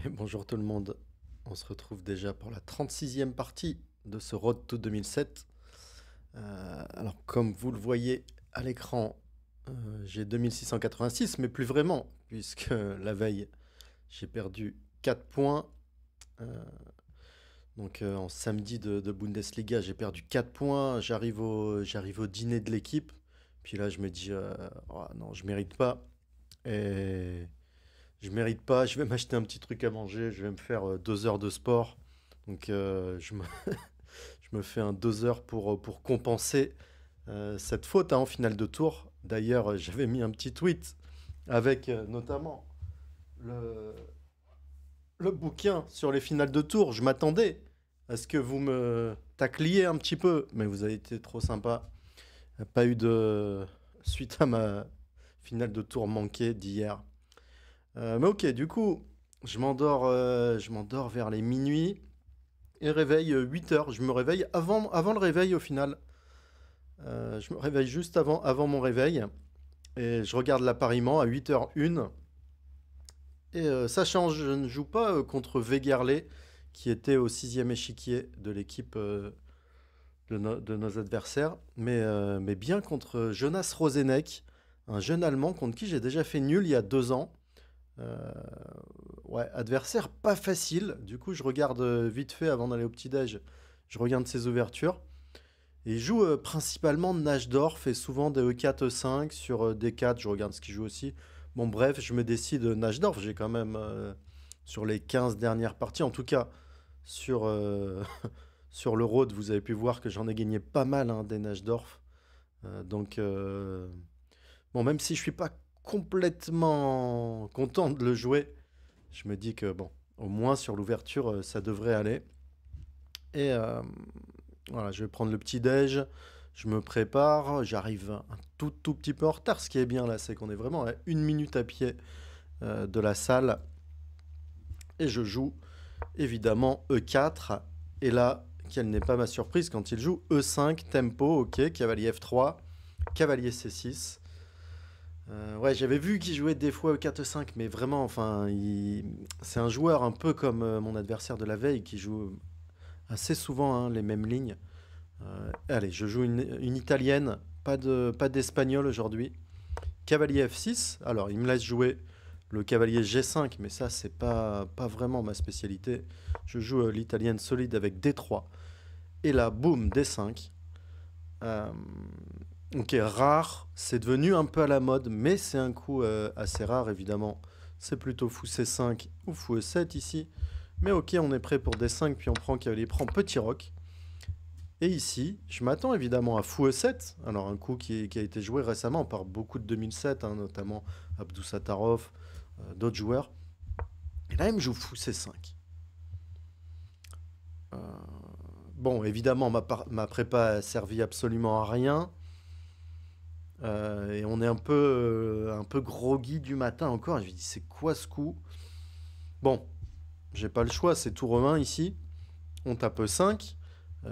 Et bonjour tout le monde, on se retrouve déjà pour la 36e partie de ce Road to 2007. Alors comme vous le voyez à l'écran, j'ai 2686, mais plus vraiment, puisque la veille j'ai perdu 4 points. Euh, donc en samedi de Bundesliga j'ai perdu 4 points, j'arrive au dîner de l'équipe, puis là je me dis oh, non je mérite pas. Et je mérite pas, je vais m'acheter un petit truc à manger, je vais me faire 2 heures de sport. Donc je me fais un 2 heures pour compenser cette faute hein, en finale de tour. D'ailleurs, j'avais mis un petit tweet avec notamment le, le bouquin sur les finales de tour. Je m'attendais à ce que vous me tacliez un petit peu, mais vous avez été trop sympa. Pas eu de suite à ma finale de tour manquée d'hier. Mais ok, du coup, je m'endors vers les minuit et réveil 8 heures. Je me réveille avant le réveil au final. Je me réveille juste avant mon réveil et je regarde l'appariement à 8h01. Et ça change, je ne joue pas contre Wegerle qui était au sixième échiquier de l'équipe de nos adversaires, mais bien contre Jonas Rosenek, un jeune Allemand contre qui j'ai déjà fait nul il y a 2 ans. Euh, ouais, adversaire pas facile. Du coup, je regarde vite fait avant d'aller au petit-déj. Je regarde ses ouvertures. Et il joue principalement Najdorf et souvent des E4, E5 sur D4. Je regarde ce qu'il joue aussi. Bon, bref, je me décide Najdorf. J'ai quand même, sur les 15 dernières parties, en tout cas, sur, sur le road, vous avez pu voir que j'en ai gagné pas mal hein, des Najdorf. Donc, bon, même si je suis pas complètement content de le jouer, je me dis que, bon, au moins sur l'ouverture, ça devrait aller. Et voilà, je vais prendre le petit-déj, je me prépare, j'arrive un tout petit peu en retard. Ce qui est bien là, c'est qu'on est vraiment à 1 minute à pied de la salle. Et je joue évidemment E4. Et là, quelle n'est pas ma surprise quand il joue E5, tempo, ok, cavalier F3, cavalier C6. Ouais, j'avais vu qu'il jouait des fois E4, E5, mais vraiment, enfin, c'est un joueur un peu comme mon adversaire de la veille qui joue assez souvent hein, les mêmes lignes. Allez, je joue une italienne, pas d'espagnol aujourd'hui. Cavalier F6, alors il me laisse jouer le cavalier G5, mais ça c'est pas vraiment ma spécialité. Je joue l'italienne solide avec D3. Et là, boum, D5. Euh, ok, rare, c'est devenu un peu à la mode, mais c'est un coup assez rare évidemment. C'est plutôt fou C5 ou fou E7 ici. Mais ok, on est prêt pour D5, puis on prend cavalier prend petit roc. Et ici, je m'attends évidemment à fou E7, alors un coup qui a été joué récemment par beaucoup de 2007, hein, notamment Abdou Sattarov, d'autres joueurs. Et là, il me joue fou C5. Euh, bon, évidemment, ma prépa a servi absolument à rien. Et on est un peu groggy du matin encore. Et je me dis, c'est quoi ce coup? Bon, j'ai pas le choix, c'est tour E1 ici. On tape E5.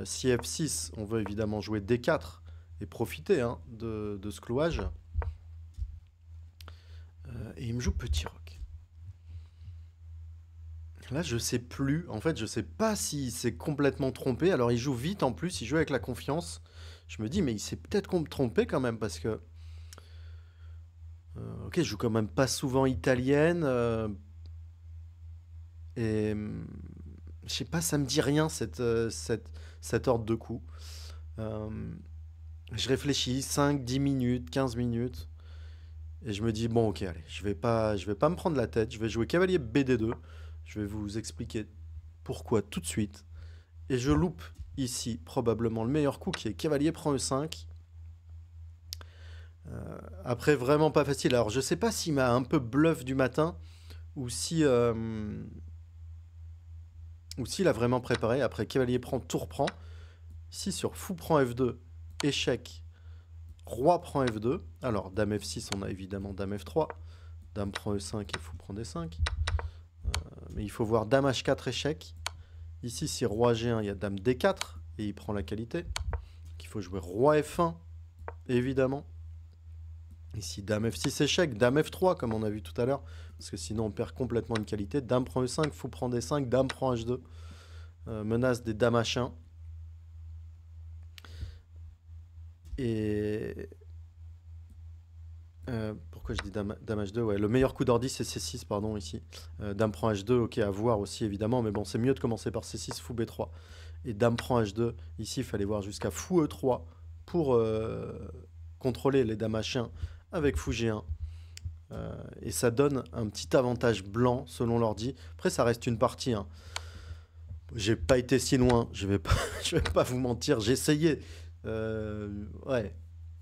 Si F6, on veut évidemment jouer D4 et profiter hein, de ce clouage. Et il me joue petit roc. Là, je sais plus. En fait, je sais pas s'il s'est complètement trompé. Alors, il joue vite en plus, il joue avec la confiance. Je me dis, mais il s'est peut-être trompé quand même parce que. Ok, je joue quand même pas souvent italienne. Et. Je sais pas, ça me dit rien cet ordre de coup. Euh, je réfléchis 5, 10 minutes, 15 minutes. Et je me dis, bon, ok, allez, je vais pas me prendre la tête. Je vais jouer cavalier BD2. Je vais vous expliquer pourquoi tout de suite. Et je loupe ici probablement le meilleur coup qui est cavalier prend E5. Après, vraiment pas facile. Alors, je sais pas s'il m'a un peu bluff du matin ou si ou s'il a vraiment préparé. Après, cavalier prend, tour prend. Ici, sur fou prend F2, échec, roi prend F2. Alors, dame F6, on a évidemment dame F3. Dame prend E5 et fou prend D5. Mais il faut voir dame H4 échec. Ici, si roi G1, il y a dame D4 et il prend la qualité. Donc, il faut jouer roi F1, évidemment. Ici, dame F6 échec, dame F3 comme on a vu tout à l'heure, parce que sinon on perd complètement une qualité. Dame prend E5, fou prend D5, dame prend H2. Menace des dames H1. Et... pourquoi je dis dame H2? Ouais, le meilleur coup d'ordi c'est C6, pardon, ici. Dame prend H2, ok, à voir aussi évidemment, mais bon, c'est mieux de commencer par C6, fou B3. Et dame prend H2, ici il fallait voir jusqu'à fou E3 pour contrôler les dames H1 avec fou G1. Et ça donne un petit avantage blanc selon l'ordi. Après, ça reste une partie. Hein. J'ai pas été si loin, je vais pas, je vais pas vous mentir, j'ai essayé. Ouais,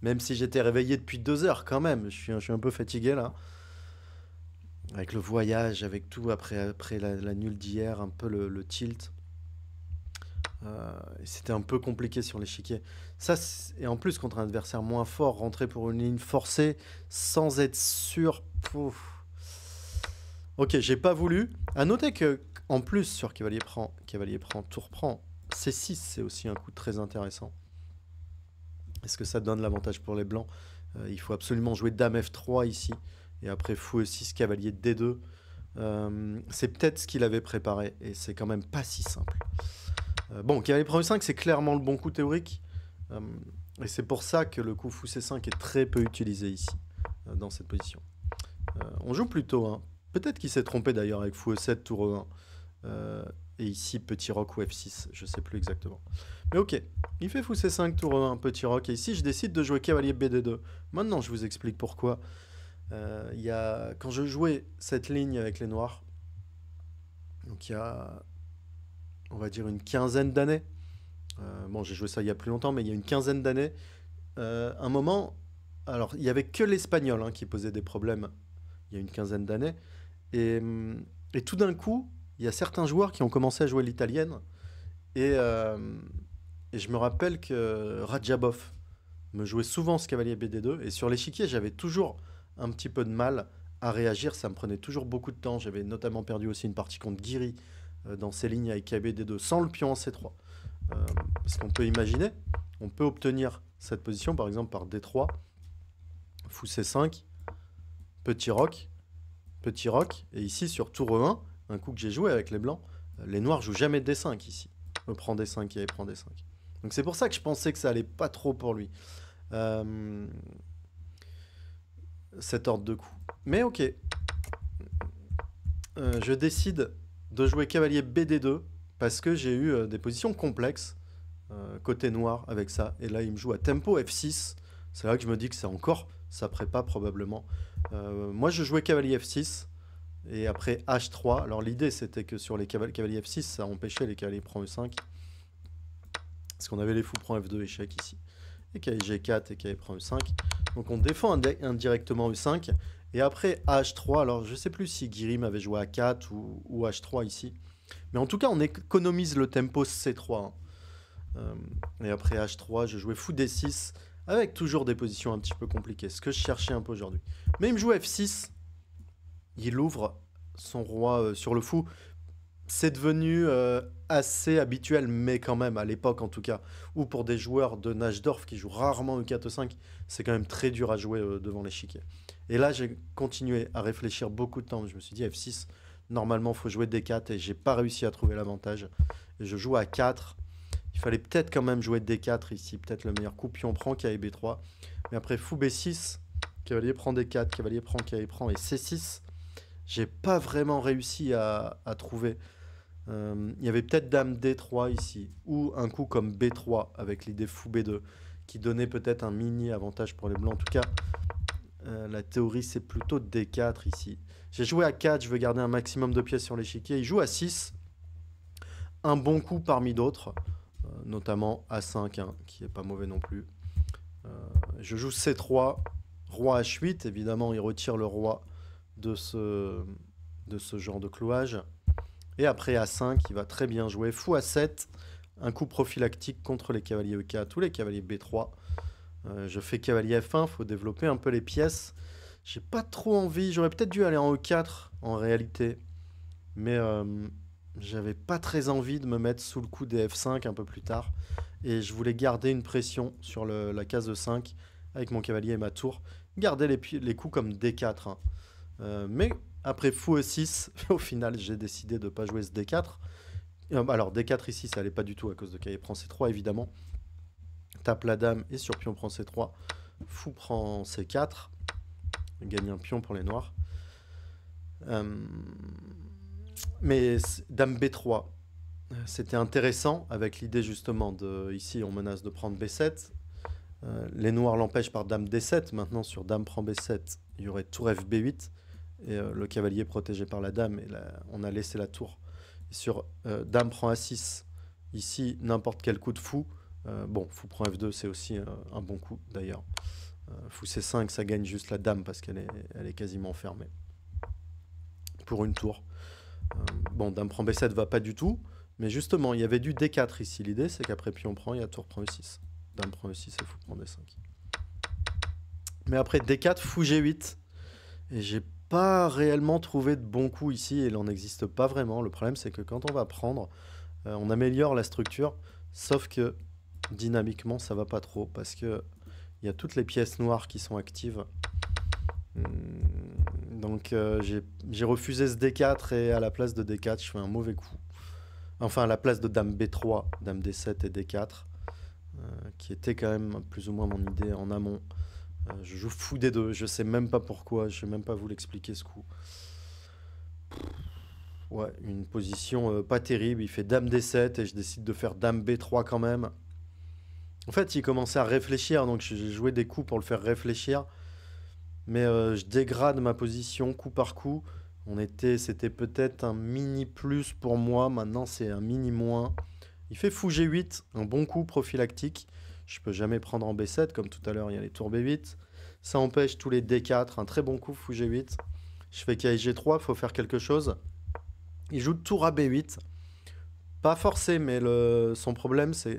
même si j'étais réveillé depuis 2 heures quand même, je suis un peu fatigué là. Avec le voyage, avec tout, après la nulle d'hier, un peu le tilt. Et c'était un peu compliqué sur l'échiquier. Ça, et en plus, contre un adversaire moins fort, rentrer pour une ligne forcée sans être sûr. Pouf. Ok, j'ai pas voulu. À noter que, en plus, sur cavalier prend, tour prend, C6, c'est aussi un coup très intéressant. Est-ce que ça donne l'avantage pour les blancs? Il faut absolument jouer dame F3 ici. Et après fou E6, cavalier D2. C'est peut-être ce qu'il avait préparé. Et c'est quand même pas si simple. Bon, cavalier prend E5, c'est clairement le bon coup théorique. Et c'est pour ça que le coup fou C5 est très peu utilisé ici, dans cette position. On joue plutôt, hein. Peut-être qu'il s'est trompé d'ailleurs avec fou E7, tour E1. Et ici, petit roc ou F6, je sais plus exactement. Mais ok, il fait fou C5, tour E1, petit roc. Et ici, je décide de jouer cavalier BD2. Maintenant, je vous explique pourquoi. Quand je jouais cette ligne avec les noirs, donc il y a, on va dire, une quinzaine d'années. Bon, j'ai joué ça il y a plus longtemps, mais il y a une quinzaine d'années. Un moment, alors, il n'y avait que l'espagnol hein, qui posait des problèmes il y a une quinzaine d'années. Et tout d'un coup, il y a certains joueurs qui ont commencé à jouer l'italienne. Et je me rappelle que Radjabov me jouait souvent ce cavalier BD2. Et sur l'échiquier, j'avais toujours un petit peu de mal à réagir. Ça me prenait toujours beaucoup de temps. J'avais notamment perdu aussi une partie contre Guiri dans ces lignes avec KBD2 sans le pion en C3. Parce qu'on peut imaginer, on peut obtenir cette position par exemple par D3, fou C5, petit roc, et ici sur tour E1, un coup que j'ai joué avec les blancs, les noirs jouent jamais D5 ici. Me prend D5 et prend D5. Donc c'est pour ça que je pensais que ça allait pas trop pour lui. Cet ordre de coup. Mais ok. Je décide de jouer cavalier BD2 parce que j'ai eu des positions complexes côté noir avec ça. Et là, il me joue à tempo F6. C'est là que je me dis que c'est encore sa prépa probablement. Moi, je jouais cavalier F6 et après H3. Alors l'idée, c'était que sur les cavaliers F6, ça empêchait les cavaliers prend E5. Parce qu'on avait les fous prend F2 échec ici. Et cavalier G4 et cavalier prend E5. Donc on défend indirectement E5. Et après H3, alors je sais plus si Guiri m'avait joué à 4 ou H3 ici. Mais en tout cas, on économise le tempo C3. Hein. Et après H3, je jouais fou D6 avec toujours des positions un petit peu compliquées. Ce que je cherchais un peu aujourd'hui. Mais il me joue F6. Il ouvre son roi sur le fou. C'est devenu assez habituel, mais quand même, à l'époque en tout cas, ou pour des joueurs de Najdorf qui jouent rarement E4, E5, c'est quand même très dur à jouer devant l'échiquier. Et là, j'ai continué à réfléchir beaucoup de temps. Je me suis dit, F6, normalement, il faut jouer D4, et j'ai pas réussi à trouver l'avantage. Et je joue à 4. Il fallait peut-être quand même jouer D4 ici, peut-être le meilleur coup. Pion prend, cavalier B3. Mais après, fou B6, cavalier prend D4, cavalier prend, et C6. J'ai pas vraiment réussi à trouver. Il y avait peut-être dame D3 ici, ou un coup comme B3 avec l'idée fou B2, qui donnait peut-être un mini avantage pour les blancs. En tout cas, la théorie c'est plutôt D4 ici. J'ai joué à 4, je veux garder un maximum de pièces sur l'échiquier. Il joue à 6, un bon coup parmi d'autres, notamment A5, hein, qui est pas mauvais non plus. Je joue C3, roi H8, évidemment il retire le roi de ce genre de clouage. Et après A5, il va très bien jouer. Fou A7, un coup prophylactique contre les cavaliers E4 ou les cavaliers B3. Je fais cavalier F1, il faut développer un peu les pièces. J'ai pas trop envie, j'aurais peut-être dû aller en E4 en réalité. Mais j'avais pas très envie de me mettre sous le coup des F5 un peu plus tard. Et je voulais garder une pression sur la case E5 avec mon cavalier et ma tour. garder les coups comme D4. Hein. Mais après fou E6, au final, j'ai décidé de ne pas jouer ce D4. Alors, D4 ici, ça allait pas du tout à cause de cavalier prend C3, évidemment. Tape la dame et sur pion prend C3. Fou prend C4. Gagne un pion pour les noirs. Mais dame B3, c'était intéressant avec l'idée justement de... Ici, on menace de prendre B7. Les noirs l'empêchent par dame D7. Maintenant, sur dame prend B7, il y aurait tour FB8. Et le cavalier protégé par la dame. Et on a laissé la tour. Et sur dame prend A6, ici, n'importe quel coup de fou. Bon, fou prend F2, c'est aussi un bon coup d'ailleurs. Fou C5, ça gagne juste la dame parce qu'elle est quasiment fermée. Pour une tour. Bon, dame prend B7 va pas du tout. Mais justement, il y avait du D4 ici. L'idée, c'est qu'après pion prend, il y a tour prend E6. Dame prend E6 et fou prend D5. Mais après D4, fou G8. Et j'ai pas réellement trouvé de bons coups ici. Et il n'en existe pas vraiment. Le problème, c'est que quand on va prendre, on améliore la structure. Sauf que dynamiquement, ça va pas trop. Parce que il y a toutes les pièces noires qui sont actives. Donc j'ai refusé ce D4 et à la place de D4, je fais un mauvais coup. Enfin, à la place de dame B3, dame D7 et D4, qui était quand même plus ou moins mon idée en amont. Je joue fou D2, je sais même pas pourquoi, je sais même pas vous l'expliquer ce coup. Ouais, une position pas terrible, il fait dame D7 et je décide de faire dame B3 quand même. En fait, il commençait à réfléchir, donc j'ai joué des coups pour le faire réfléchir. Mais je dégrade ma position coup par coup. C'était peut-être un mini plus pour moi. Maintenant, c'est un mini moins. Il fait fou G8, un bon coup prophylactique. Je peux jamais prendre en B7, comme tout à l'heure, il y a les tours B8. Ça empêche tous les D4, un très bon coup fou G8. Je fais KI G3, il faut faire quelque chose. Il joue tour à B8. Pas forcé, mais son problème, c'est,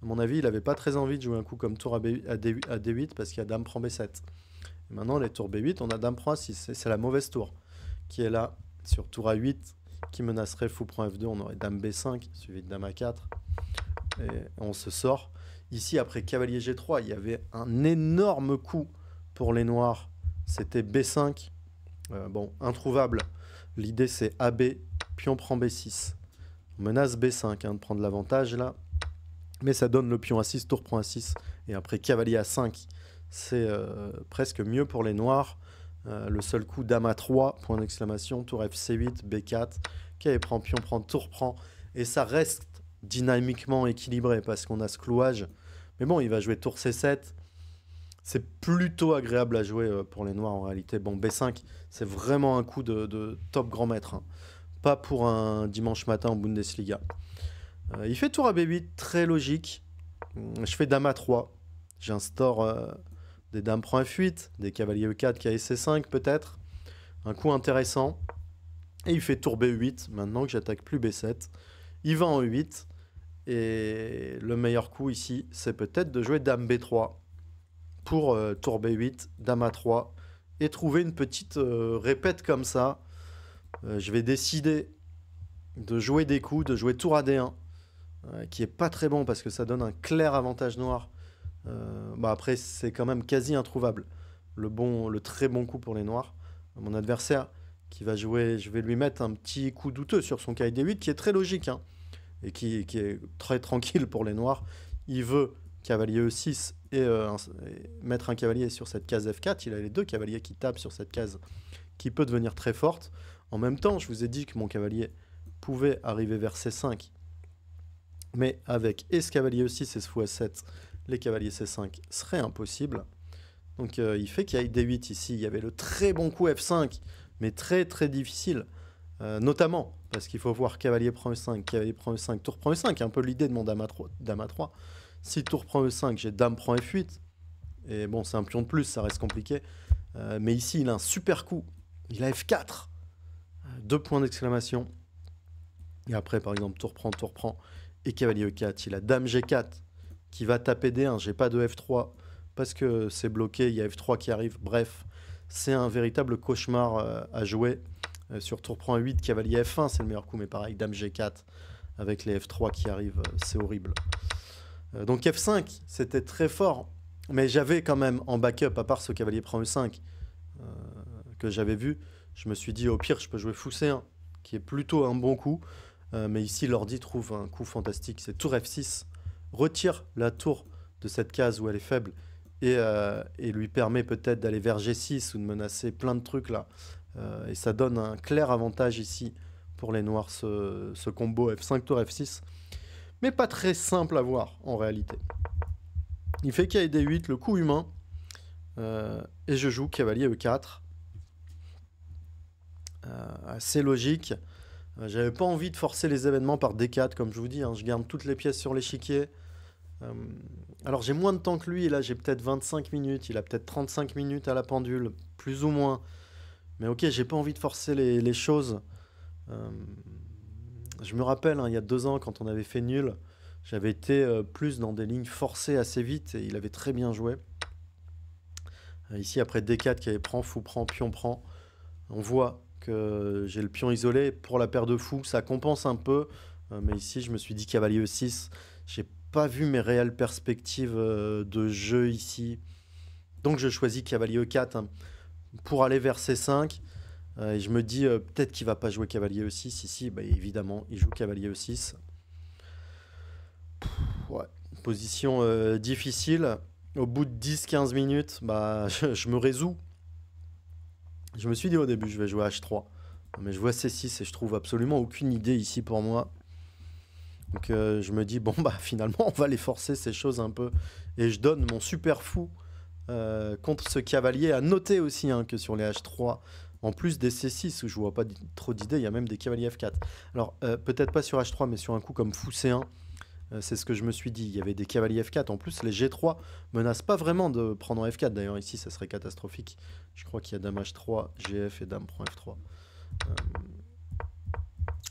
à mon avis, il n'avait pas très envie de jouer un coup comme tour à D8 parce qu'il y a dame prend B7. Et maintenant, les tours B8, on a dame prend A6. C'est la mauvaise tour qui est là sur tour A8 qui menacerait fou prend F2. On aurait dame B5 suivi de dame A4. Et on se sort. Ici, après cavalier G3, il y avait un énorme coup pour les noirs. C'était B5. Bon, introuvable. L'idée, c'est AB, pion prend B6. On menace B5 de prendre l'avantage là. Mais ça donne le pion A6, tour prend A6. Et après cavalier A5. C'est presque mieux pour les noirs. Le seul coup, dame A3, point d'exclamation, tour FC8, B4, cavalier prend, pion prend, tour prend. Et ça reste dynamiquement équilibré parce qu'on a ce clouage. Mais bon, il va jouer tour C7. C'est plutôt agréable à jouer pour les noirs en réalité. Bon, B5, c'est vraiment un coup de top grand maître. Hein. Pas pour un dimanche matin en Bundesliga. Il fait tour à B8, très logique. Je fais dame A3. J'instaure des dames prend F8, des cavaliers E4, cavalier C5 peut-être. Un coup intéressant. Et il fait tour B8, maintenant que j'attaque plus B7. Il va en E8. Et le meilleur coup ici, c'est peut-être de jouer dame B3 pour tour B8, dame A3. Et trouver une petite répète comme ça. Je vais décider de jouer des coups, de jouer tour AD1. Qui est pas très bon parce que ça donne un clair avantage noir. Après, c'est quand même quasi introuvable. Le très bon coup pour les noirs. Mon adversaire qui va jouer, je vais lui mettre un petit coup douteux sur son cavalier D8 qui est très logique hein, et qui est très tranquille pour les noirs. Il veut cavalier E6 et mettre un cavalier sur cette case F4. Il a les deux cavaliers qui tapent sur cette case qui peut devenir très forte. En même temps, je vous ai dit que mon cavalier pouvait arriver vers C5. Mais avec et ce cavalier E6 et ce fou S7, les cavaliers C5 seraient impossibles. Donc il fait qu'il y ait D8 ici. Il y avait le très bon coup F5, mais très très difficile. Notamment parce qu'il faut voir cavalier prend E5, cavalier prend E5, tour prend E5. Un peu l'idée de mon dame A3. Si tour prend E5, j'ai dame prend F8. Et bon, c'est un pion de plus, ça reste compliqué. Mais ici, il a un super coup. Il a F4. 2 points d'exclamation. Et après, par exemple, tour prend. Et cavalier E4. Il a dame G4 qui va taper D1. J'ai pas de F3 parce que c'est bloqué. Il y a F3 qui arrive. Bref, c'est un véritable cauchemar à jouer. Sur tour prend 8, cavalier F1, c'est le meilleur coup. Mais pareil, dame G4 avec les F3 qui arrivent. C'est horrible. Donc F5, c'était très fort. Mais j'avais quand même en backup, à part ce cavalier prend E5 euh, que j'avais vu, je me suis dit au pire, je peux jouer fou C1, qui est plutôt un bon coup. Mais ici, l'ordi trouve un coup fantastique, c'est tour F6, retire la tour de cette case où elle est faible et lui permet peut-être d'aller vers G6 ou de menacer plein de trucs là. Et ça donne un clair avantage ici pour les noirs, ce combo F5 tour F6. Mais pas très simple à voir en réalité. Il fait KD 8, le coup humain. Et je joue cavalier E4. Assez logique. J'avais pas envie de forcer les événements par D4, comme je vous dis. Hein, je garde toutes les pièces sur l'échiquier. Alors j'ai moins de temps que lui. Et là, j'ai peut-être 25 minutes. Il a peut-être 35 minutes à la pendule, plus ou moins. Mais ok, j'ai pas envie de forcer les choses. Je me rappelle, hein, il y a 2 ans, quand on avait fait nul, j'avais été plus dans des lignes forcées assez vite et il avait très bien joué. Ici, après D4 qui avait prend, fou prend, pion prend, on voit que j'ai le pion isolé. Pour la paire de fous, ça compense un peu. Mais ici, je me suis dit cavalier E6. J'ai pas vu mes réelles perspectives de jeu ici. Donc je choisis cavalier E4 hein, pour aller vers C5. Et je me dis peut-être qu'il va pas jouer cavalier E6 ici. Bah, évidemment, il joue cavalier E6. Ouais, position difficile. Au bout de 10-15 minutes, bah, je me résous. Je me suis dit au début, je vais jouer H3. Mais je vois C6 et je trouve absolument aucune idée ici pour moi. Donc je me dis, bon, bah finalement, on va les forcer ces choses un peu. Et je donne mon super fou contre ce cavalier. À noter aussi hein, que sur les H3, en plus des C6 où je vois pas trop d'idées, il y a même des cavaliers F4. Alors peut-être pas sur H3, mais sur un coup comme fou C1, c'est ce que je me suis dit. Il y avait des cavaliers F4. En plus, les G3 menacent pas vraiment de prendre en F4. D'ailleurs, ici, ça serait catastrophique. Je crois qu'il y a dame H3, GF et dame prend F3.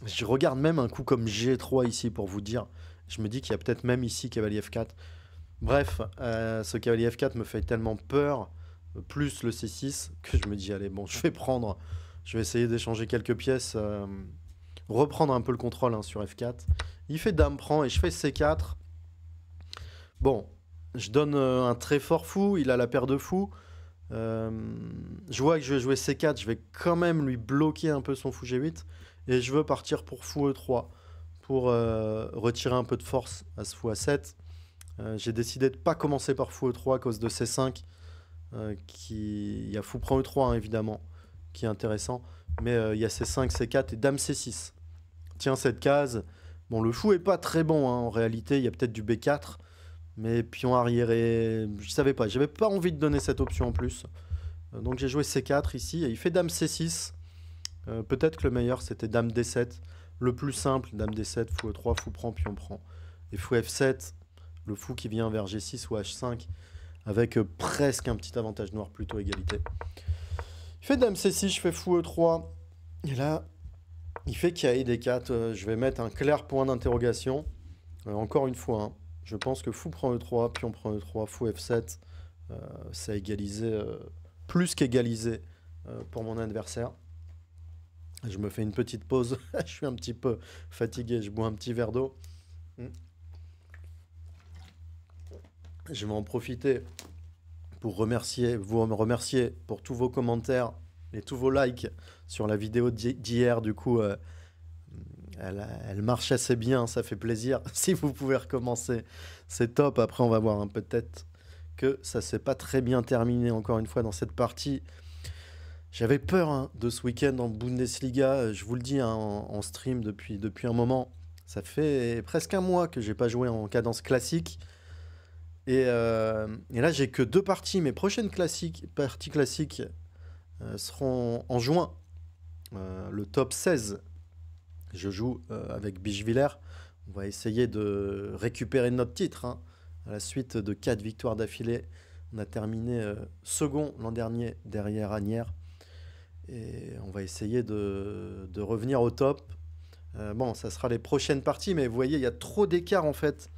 Je regarde même un coup comme G3 ici pour vous dire. Je me dis qu'il y a peut-être même ici cavalier F4. Bref, ce cavalier F4 me fait tellement peur, plus le C6, que je me dis, allez, bon, je vais prendre, je vais essayer d'échanger quelques pièces, reprendre un peu le contrôle hein, sur F4. Il fait dame prend et je fais C4. Bon, je donne un très fort fou, il a la paire de fous. Je vois que je vais jouer C4, je vais quand même lui bloquer un peu son fou G8. Et je veux partir pour fou E3, pour retirer un peu de force à ce fou A7. J'ai décidé de ne pas commencer par fou E3 à cause de C5. Il y a fou prend E3 hein, évidemment, qui est intéressant. Mais il y a C5, C4 et dame C6. Tiens cette case. Bon, le fou est pas très bon hein, en réalité, il y a peut-être du B4. Mais pion arriéré, je savais pas, j'avais pas envie de donner cette option en plus. Donc j'ai joué C4 ici et il fait dame C6. Peut-être que le meilleur c'était dame D7. Le plus simple, dame D7, fou E3, fou prend, pion prend. Et fou F7, le fou qui vient vers G6 ou H5 avec presque un petit avantage noir, plutôt égalité. Il fait dame C6, je fais fou E3. Et là, il fait KI D4. Je vais mettre un clair point d'interrogation. Encore une fois, hein, je pense que fou prend E3, pion prend E3, fou F7. Ça a égalisé, plus qu'égalisé pour mon adversaire. Je me fais une petite pause. Je suis un petit peu fatigué. Je bois un petit verre d'eau. Je vais en profiter pour vous remercier pour tous vos commentaires et tous vos likes sur la vidéo d'hier. Du coup, elle marche assez bien. Ça fait plaisir. Si vous pouvez recommencer, c'est top. Après, on va voir hein, peut-être que ça s'est pas très bien terminé encore une fois dans cette partie. J'avais peur hein, de ce week-end en Bundesliga, je vous le dis hein, en stream depuis un moment. Ça fait presque un mois que j'ai pas joué en cadence classique. Et là, j'ai que 2 parties. Mes prochaines parties classiques seront en juin. Le top 16, je joue avec Bichwiller. On va essayer de récupérer notre titre hein, à la suite de 4 victoires d'affilée. On a terminé second l'an dernier derrière Agnières. Et on va essayer de revenir au top. Bon, ça sera les prochaines parties, mais vous voyez, il y a trop d'écart en fait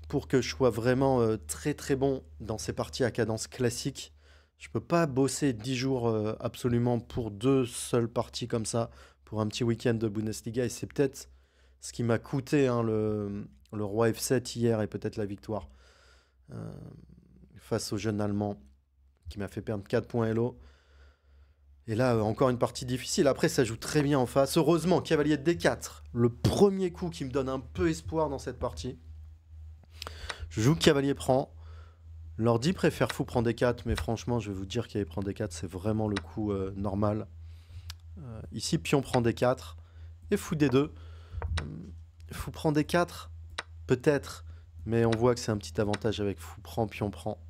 pour que je sois vraiment très très bon dans ces parties à cadence classique. Je peux pas bosser 10 jours absolument pour 2 seules parties comme ça, pour un petit week-end de Bundesliga. Et c'est peut-être ce qui m'a coûté hein, le roi F7 hier et peut-être la victoire. face au jeune Allemand qui m'a fait perdre 4 points Hello. Et là, encore une partie difficile. Après, ça joue très bien en face. Heureusement, cavalier de D4. Le premier coup qui me donne un peu espoir dans cette partie. Je joue cavalier prend. L'ordi préfère fou prend D4, mais franchement, je vais vous dire cavalier prend D4, c'est vraiment le coup normal. Ici, pion prend D4 et fou D2. Fou prend D4, peut-être, mais on voit que c'est un petit avantage avec fou prend, pion prend.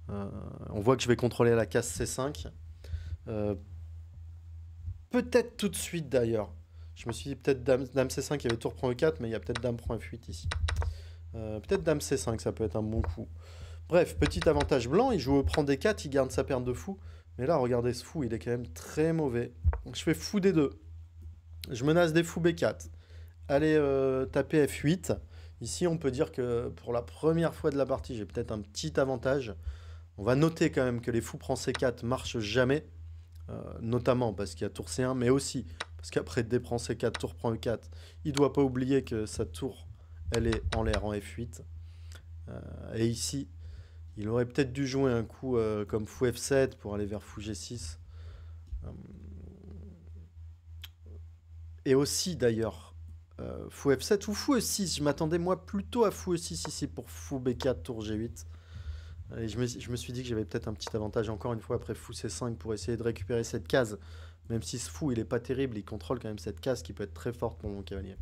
On voit que je vais contrôler la case C5. Peut-être tout de suite d'ailleurs. Je me suis dit peut-être dame C5, il y avait tour prend E4, mais il y a peut-être dame prend F8 ici. Peut-être dame C5, ça peut être un bon coup. Bref, petit avantage blanc, il joue au prend D4, il garde sa paire de fou. Mais là, regardez ce fou, il est quand même très mauvais. Donc je fais fou D2. Je menace des fous B4. Allez taper F8. Ici, on peut dire que pour la première fois de la partie, j'ai peut-être un petit avantage. On va noter quand même que les fous prend C4 marchent jamais. Notamment parce qu'il y a tour C1, mais aussi parce qu'après D prend C4, tour prend E4, il ne doit pas oublier que sa tour, elle est en l'air en F8. Et ici, il aurait peut-être dû jouer un coup comme fou F7 pour aller vers fou G6. Et aussi d'ailleurs, fou F7 ou fou E6. Je m'attendais moi plutôt à fou E6 ici pour fou B4, tour G8. Et je me suis dit que j'avais peut-être un petit avantage encore une fois après fou C5 pour essayer de récupérer cette case. Même si ce fou il est pas terrible, il contrôle quand même cette case qui peut être très forte pour mon cavalier.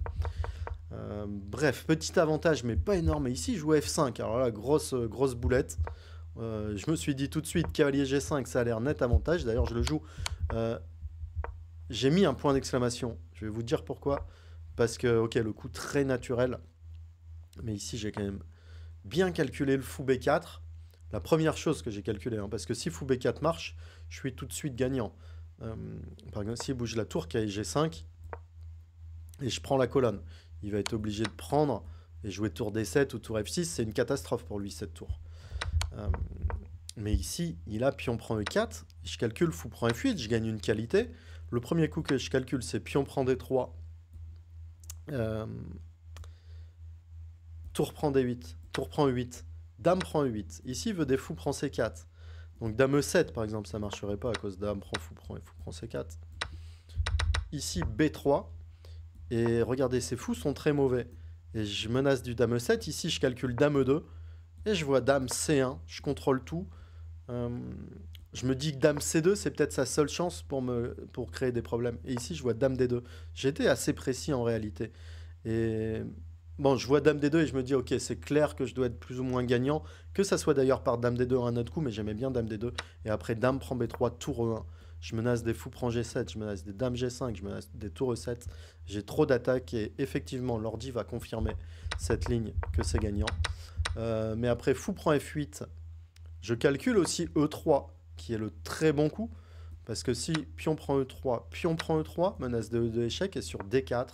Bref, petit avantage mais pas énorme. Et ici je joue F5, alors là grosse boulette. Je me suis dit tout de suite cavalier G5 ça a l'air net avantage. D'ailleurs je le joue. J'ai mis un point d'exclamation. Je vais vous dire pourquoi. Parce que ok le coup très naturel. Mais ici j'ai quand même bien calculé le fou B4. La première chose que j'ai calculée, hein, parce que si fou B4 marche, je suis tout de suite gagnant. Par exemple, s'il bouge la tour, cavalier G5, et je prends la colonne, il va être obligé de prendre et jouer tour D7 ou tour F6, c'est une catastrophe pour lui cette tour. Mais ici, il a pion prend E4, je calcule fou prend F8, je gagne une qualité. Le premier coup que je calcule, c'est pion prend D3, tour prend D8, tour prend E8. Dame prend E8. Ici, il veut des fous prend C4. Donc dame E7, par exemple, ça ne marcherait pas à cause de dame prend fou prend et fou prend C4. Ici, B3. Et regardez, ces fous sont très mauvais. Et je menace du dame E7. Ici, je calcule dame E2. Et je vois dame C1. Je contrôle tout. Je me dis que dame C2, c'est peut-être sa seule chance pour créer des problèmes. Et ici, je vois dame D2. J'étais assez précis en réalité. Et... bon, je vois dame D2 et je me dis, ok, c'est clair que je dois être plus ou moins gagnant. Que ça soit d'ailleurs par dame D2 un autre coup, mais j'aimais bien dame D2. Et après, dame prend B3, tour E1. Je menace des fous prend G7, je menace des dames G5, je menace des tours E7. J'ai trop d'attaques et effectivement, l'ordi va confirmer cette ligne que c'est gagnant. Mais après, fou prend F8, je calcule aussi E3, qui est le très bon coup. Parce que si pion prend E3, menace de E2 échec, et sur D4,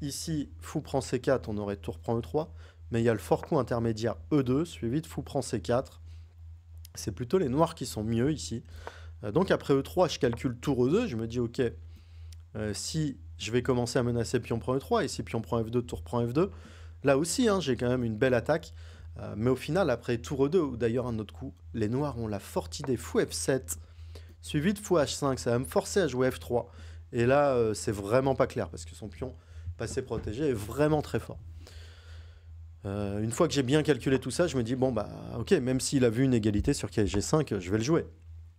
ici, fou prend C4, on aurait tour prend E3, mais il y a le fort coup intermédiaire E2, suivi de fou prend C4. C'est plutôt les noirs qui sont mieux ici. Donc après E3, je calcule tour E2, je me dis, ok, si je vais commencer à menacer pion prend E3, et si pion prend F2, tour prend F2, là aussi, hein, j'ai quand même une belle attaque. Mais au final, après tour E2, ou d'ailleurs un autre coup, les noirs ont la forte idée fou F7, suivi de fou H5, ça va me forcer à jouer F3. Et là, c'est vraiment pas clair, parce que son pion passé protégé est vraiment très fort. Une fois que j'ai bien calculé tout ça, je me dis, bon bah ok, même s'il a vu une égalité sur cavalier G5, je vais le jouer.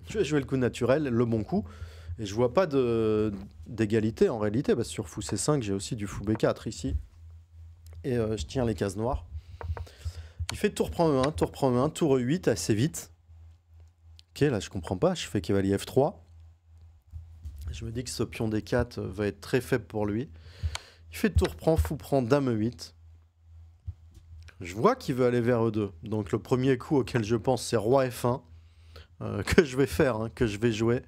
Je vais jouer le coup naturel, le bon coup, et je vois pas d'égalité en réalité, parce que sur fou C5, j'ai aussi du fou B4 ici, et je tiens les cases noires. Il fait tour prend E1, tour prend E1, tour E8 assez vite. Ok, là je comprends pas, je fais cavalier F3. Je me dis que ce pion D4 va être très faible pour lui. Il fait tour prend, fou prend, dame E8. Je vois qu'il veut aller vers E2. Donc le premier coup auquel je pense, c'est roi F1. Que je vais faire, hein, que je vais jouer.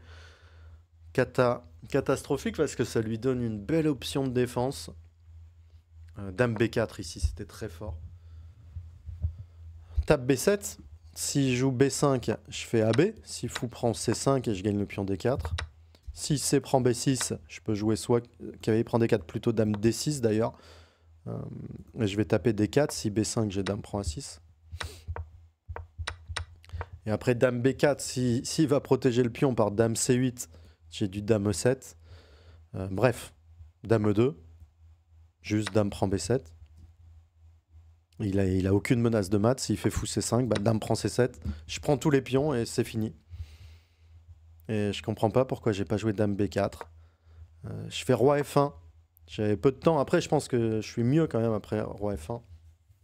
Catastrophique parce que ça lui donne une belle option de défense. Dame B4 ici, c'était très fort. Tape B7. Si je joue B5, je fais AB. Si fou prend C5 et je gagne le pion D4. Si C prend B6, je peux jouer soit cavalier prend D4, plutôt dame D6 d'ailleurs. Et je vais taper D4. Si B5, j'ai dame prend A6. Et après dame B4, s'il va protéger le pion par dame C8, j'ai du dame E7. Bref, dame E2, juste dame prend B7. Il a aucune menace de mat. S'il fait fou C5, bah, dame prend C7. Je prends tous les pions et c'est fini. Et je comprends pas pourquoi j'ai pas joué dame B4. Je fais roi F1. J'avais peu de temps. Après, je pense que je suis mieux quand même après roi F1.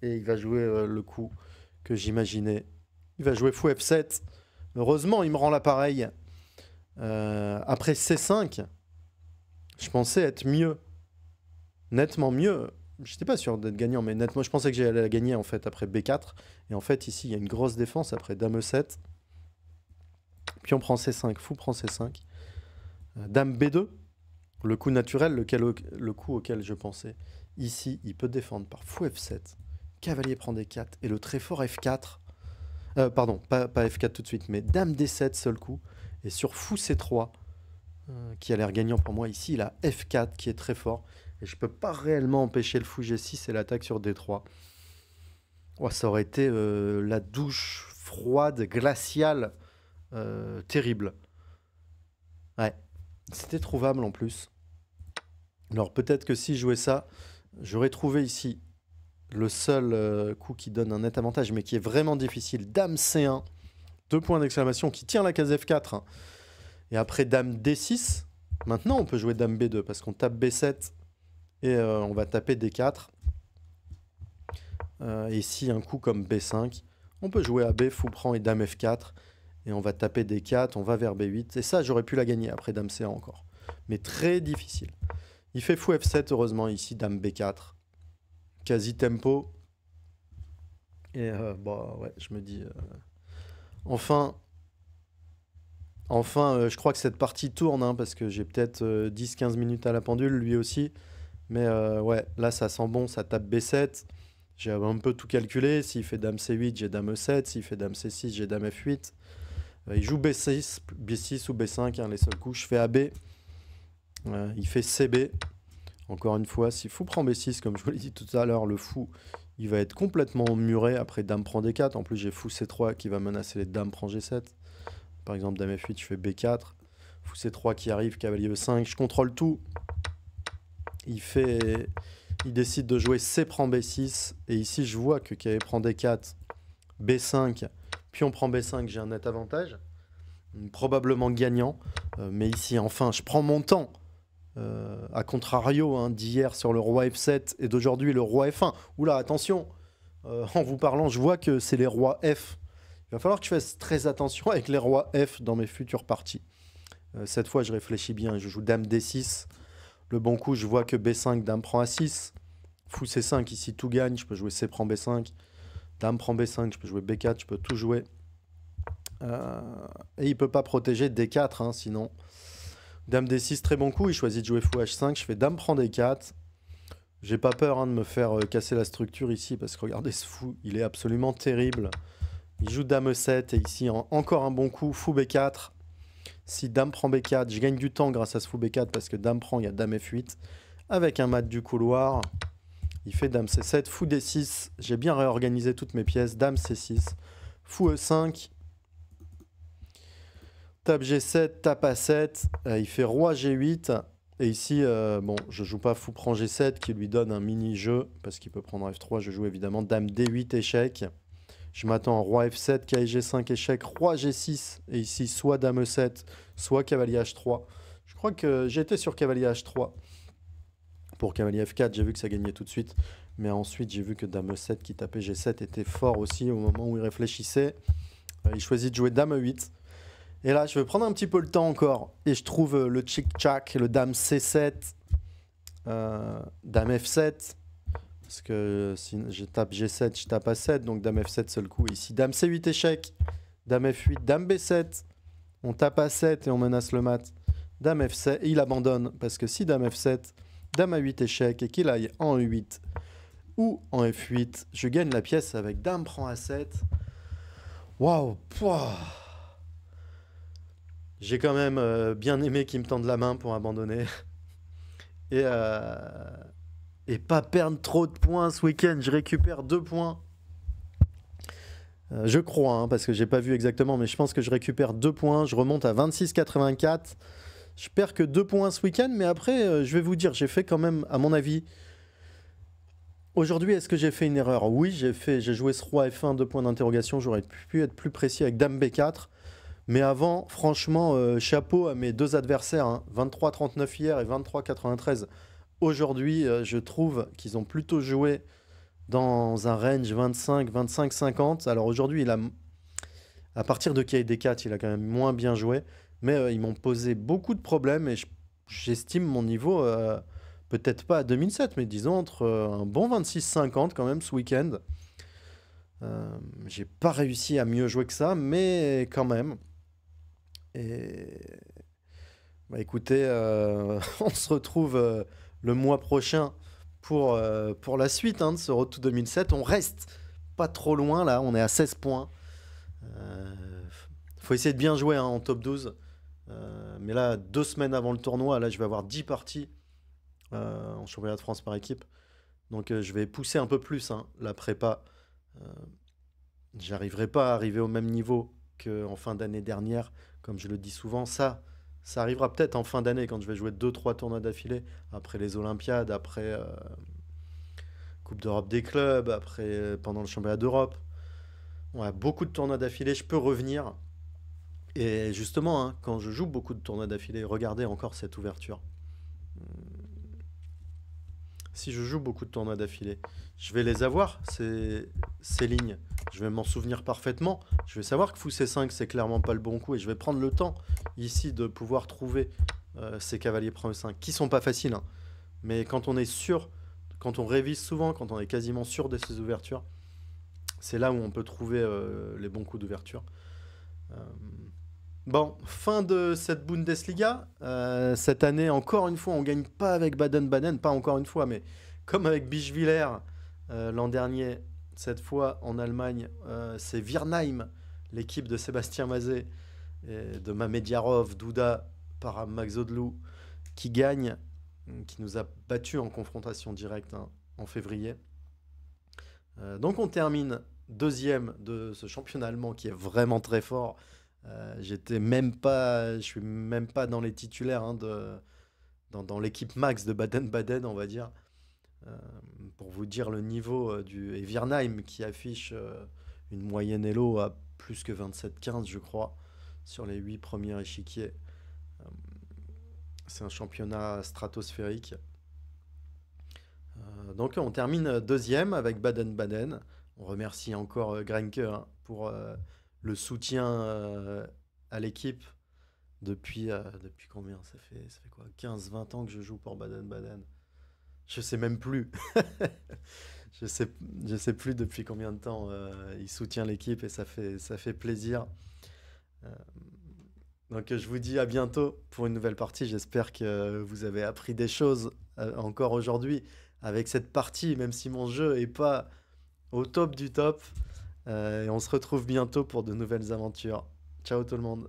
Et il va jouer le coup que j'imaginais. Il va jouer fou F7. Heureusement, il me rend l'appareil. Après C5, je pensais être mieux. Nettement mieux. J'étais pas sûr d'être gagnant, mais nettement, je pensais que j'allais la gagner en fait après B4. Et en fait, ici, il y a une grosse défense après dame E7. Puis on prend C5, fou prend C5. Dame B2, le coup naturel, le coup auquel je pensais. Ici, il peut défendre par fou F7. Cavalier prend D4. Et le très fort F4. Pardon, pas F4 tout de suite, mais dame D7, seul coup. Et sur fou C3, qui a l'air gagnant pour moi. Ici, il a F4 qui est très fort. Et je peux pas réellement empêcher le fou G6 et l'attaque sur D3. Oh, ça aurait été la douche froide, glaciale, terrible. Ouais, c'était trouvable en plus. Alors peut-être que si je jouais ça, j'aurais trouvé ici le seul coup qui donne un net avantage, mais qui est vraiment difficile. Dame C1, 2 points d'exclamation, qui tient la case F4. Et après dame D6, maintenant on peut jouer dame B2, parce qu'on tape B7 et on va taper D4. Et ici, un coup comme B5, on peut jouer AB, fou prend et dame F4. Et on va taper D4, on va vers B8. Et ça, j'aurais pu la gagner après dame C1 encore. Mais très difficile. Il fait fou F7, heureusement, ici, dame B4. Quasi tempo. Et bah ouais, je me dis... Enfin, je crois que cette partie tourne, hein, parce que j'ai peut-être 10-15 minutes à la pendule, lui aussi. Mais ouais, là, ça sent bon, ça tape B7. J'ai un peu tout calculé. S'il fait dame C8, j'ai dame E7. S'il fait dame C6, j'ai dame F8. Il joue B6, B6 ou B5, hein, les seuls coups. Je fais AB. Il fait CB. Encore une fois, si fou prend B6, comme je vous l'ai dit tout à l'heure, le fou, il va être complètement muré. Après, dame prend D4. En plus, j'ai fou C3 qui va menacer les dames prend G7. Par exemple, dame F8, je fais B4. Fou C3 qui arrive, cavalier E5. Je contrôle tout. Il décide de jouer C prend B6. Et ici, je vois que cavalier prend D4, B5, puis on prend B5, j'ai un net avantage. Probablement gagnant. Mais ici, enfin, je prends mon temps. À contrario hein, d'hier sur le roi F7 et d'aujourd'hui le roi F1. Oula, attention, en vous parlant, je vois que c'est les rois F. Il va falloir que je fasse très attention avec les rois F dans mes futures parties. Cette fois, je réfléchis bien. Je joue dame D6. Le bon coup, je vois que B5, dame prend A6. Fou C5, ici tout gagne. Je peux jouer C prend B5. Dame prend B5, je peux jouer B4. Je peux tout jouer. Et il ne peut pas protéger D4, hein, sinon... Dame D6, très bon coup, il choisit de jouer fou H5, je fais dame prend D4. J'ai pas peur hein, de me faire casser la structure ici, parce que regardez ce fou, il est absolument terrible. Il joue dame E7, et ici encore un bon coup, fou B4. Si dame prend B4, je gagne du temps grâce à ce fou B4, parce que dame prend, il y a dame F8. Avec un mat du couloir, il fait dame C7, fou D6. J'ai bien réorganisé toutes mes pièces, dame C6, fou E5. Tape G7, tape A7, il fait roi G8. Et ici, bon, je joue pas fou prend G7 qui lui donne un mini-jeu, parce qu'il peut prendre F3, je joue évidemment dame D8 échec. Je m'attends à roi F7, cavalier G5 échec, roi G6, et ici soit dame E7, soit cavalier H3. Je crois que j'étais sur cavalier H3. Pour cavalier F4, j'ai vu que ça gagnait tout de suite, mais ensuite j'ai vu que dame E7 qui tapait G7 était fort aussi au moment où il réfléchissait. Il choisit de jouer dame E8. Et là, je vais prendre un petit peu le temps encore. Et je trouve le tchic-tchac, le dame C7, dame F7. Parce que si je tape G7, je tape A7. Donc dame F7, seul coup. Ici, dame C8 échec. Dame F8, dame B7. On tape A7 et on menace le mat. Dame F7. Et il abandonne. Parce que si dame F7, dame A8 échec et qu'il aille en E8 ou en F8, je gagne la pièce avec dame prend A7. Waouh! J'ai quand même bien aimé qu'il me tende la main pour abandonner. Et pas perdre trop de points ce week-end. Je récupère 2 points. Je crois, hein, parce que j'ai pas vu exactement, mais je pense que je récupère 2 points. Je remonte à 26,84. Je perds que 2 points ce week-end, mais après, je vais vous dire, j'ai fait quand même, à mon avis. Aujourd'hui, est-ce que j'ai fait une erreur? Oui, j'ai joué ce roi F1, 2 points d'interrogation. J'aurais pu être plus précis avec Dame B4. Mais avant, franchement, chapeau à mes deux adversaires, hein, 23-39 hier et 23-93 aujourd'hui. Je trouve qu'ils ont plutôt joué dans un range 25, 25, 50. Alors aujourd'hui, à partir de KD4, il a quand même moins bien joué. Mais ils m'ont posé beaucoup de problèmes et j'estime mon niveau, peut-être pas à 2007, mais disons entre un bon 26-50 quand même ce week-end. J'ai pas réussi à mieux jouer que ça, mais quand même. Et bah écoutez, on se retrouve le mois prochain pour la suite, hein, de ce Road to 2007. On reste pas trop loin là, on est à 16 points. Faut essayer de bien jouer, hein, en top 12. Mais là, 2 semaines avant le tournoi, là je vais avoir 10 parties en championnat de France par équipe. Donc je vais pousser un peu plus, hein, la prépa. Euh, J'arriverai pas à arriver au même niveau qu'en fin d'année dernière, comme je le dis souvent. Ça arrivera peut-être en fin d'année quand je vais jouer deux trois tournois d'affilée, après les Olympiades, après Coupe d'Europe des clubs, après pendant le championnat d'Europe. On a beaucoup de tournois d'affilée, je peux revenir. Et justement, hein, quand je joue beaucoup de tournois d'affilée, regardez encore cette ouverture. Si je joue beaucoup de tournois d'affilée, je vais les avoir, ces lignes. Je vais m'en souvenir parfaitement. Je vais savoir que fou C5, c'est clairement pas le bon coup. Et je vais prendre le temps ici de pouvoir trouver ces cavaliers prend E5, qui sont pas faciles, hein. Mais quand on est sûr, quand on révise souvent, quand on est quasiment sûr de ces ouvertures, c'est là où on peut trouver les bons coups d'ouverture. Euh, Bon, fin de cette Bundesliga. Cette année, encore une fois, on gagne pas avec Baden-Baden, pas encore une fois, mais comme avec Bischwiller l'an dernier, cette fois en Allemagne, c'est Wirnheim, l'équipe de Sébastien Mazet, et de Mamediarov, Douda, par Max Odlou, qui gagne, qui nous a battus en confrontation directe, hein, en février. Donc on termine deuxième de ce championnat allemand qui est vraiment très fort. Je suis même pas dans les titulaires, hein, dans l'équipe max de Baden-Baden, on va dire. Euh, pour vous dire le niveau du et Wirnheim qui affiche une moyenne Elo à plus que 27-15, je crois, sur les 8 premiers échiquiers. Euh, c'est un championnat stratosphérique. Donc on termine deuxième avec Baden-Baden. On remercie encore Grenke, hein, pour le soutien à l'équipe depuis combien? Ça fait quoi? 15-20 ans que je joue pour Baden-Baden. Je sais même plus. Je sais, je sais plus depuis combien de temps il soutient l'équipe et ça fait plaisir. Euh, donc je vous dis à bientôt pour une nouvelle partie. J'espère que vous avez appris des choses encore aujourd'hui avec cette partie, même si mon jeu est pas au top du top. Et on se retrouve bientôt pour de nouvelles aventures. Ciao tout le monde.